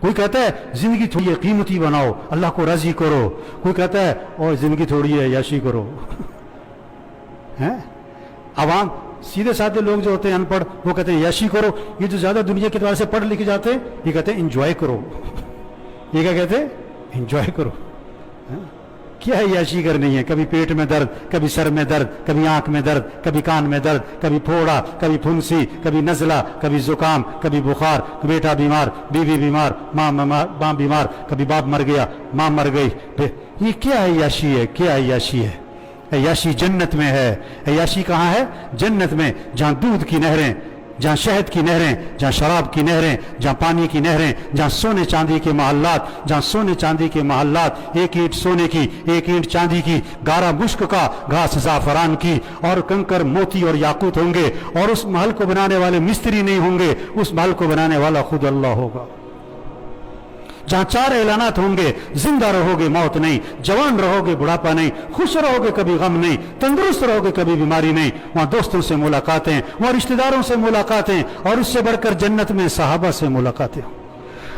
کوئی کہتا ہے زندگی تھوڑی ہے قیمتی بناؤ، اللہ کو راضی کرو، کوئی کہتا ہے اور زندگی تھوڑی ہے عیاشی کرو ہیں؟ عوام سیدھے سادھے لوگ جو ہوتے ہیں ان پڑھ، وہ کہتے ہیں عیاشی کرو، یہ جو زیادہ دنیا کے اعتبار سے پڑھ لکھ جاتے ہیں یہ کہتے ہیں انجوائے کرو یہ کیا کہتے ہیں؟ انجوائے کرو۔ کیا عیاشی کرنی ہے؟ کبھی پیٹ میں درد، کبھی سر میں درد، کبھی آنکھ میں درد، کبھی کان میں درد، کبھی پھوڑا، کبھی پھنسی، کبھی نزلہ، کبھی زکام، کبھی بخار، بیٹا بیمار، بیوی بیمار، ماں بیمار، کبھی باپ مر گیا، ماں مر گئی۔ یہ کیا عیاشی ہے؟ کیا عیاشی ہے؟ عیاشی جنت میں ہے۔ عیاشی کہاں ہے؟ جنت میں، جہاں دودھ کی نہریں، جہاں شہد کی نہریں، جہاں شراب کی نہریں، جہاں پانی کی نہریں، جہاں سونے چاندی کے محلات، جہاں سونے چاندی کے محلات، ایک اینٹ سونے کی، ایک اینٹ چاندی کی، گارا مشک کا، گھاس زعفران کی، اور کنکر موتی اور یاقوت ہوں گے، اور اس محل کو بنانے والے مستری نہیں ہوں گے، اس محل کو بنانے والا خود اللہ ہوگا۔ جہاں 4 اعلانات ہوں گے، زندہ رہو گے موت نہیں، جوان رہو گے بڑھاپا نہیں، خوش رہو گے کبھی غم نہیں، تندرست رہو گے کبھی بیماری نہیں، وہاں دوستوں سے ملاقاتیں، وہاں رشتہ داروں سے ملاقاتیں، اور اس سے بڑھ کر جنت میں صحابہ سے ملاقاتیں،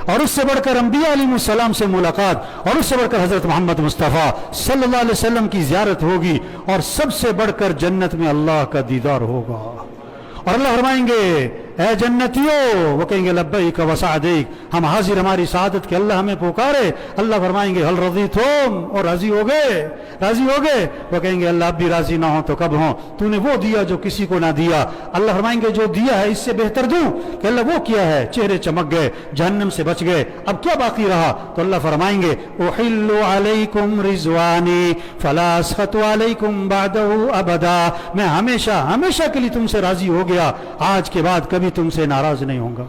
اور اس سے بڑھ کر انبیاء علیہ السلام سے ملاقات، اور اس سے بڑھ کر حضرت محمد مصطفیٰ صلی اللہ علیہ وسلم کی زیارت ہوگی، اور سب سے بڑھ کر جنت میں اللہ کا دیدار ہوگا۔ اور اللہ فرمائیں گے اے جنتیوں، وہ کہیں گے لبیک و سعدیک، ہم حاضر ہماری سعادت کے، اللہ ہمیں پکارے۔ اللہ فرمائیں گے حل رضیتم، اور راضی ہو گئے؟ راضی ہو گئے؟ وہ کہیں گے اللہ اب بھی راضی نہ ہوں تو کب ہوں، تو نے وہ دیا جو کسی کو نہ دیا۔ اللہ فرمائیں گے جو دیا ہے اس سے بہتر دوں، کہ اللہ وہ کیا ہے؟ چہرے چمک گئے، جہنم سے بچ گئے، اب کیا باقی رہا؟ تو اللہ فرمائیں گے احل علیکم رضوانی فلا اسخط علیکم بعدہ ابدا، میں ہمیشہ ہمیشہ کے لیے تم سے راضی ہو گیا، آج کے بعد کبھی تم سے ناراض نہیں ہوں گا۔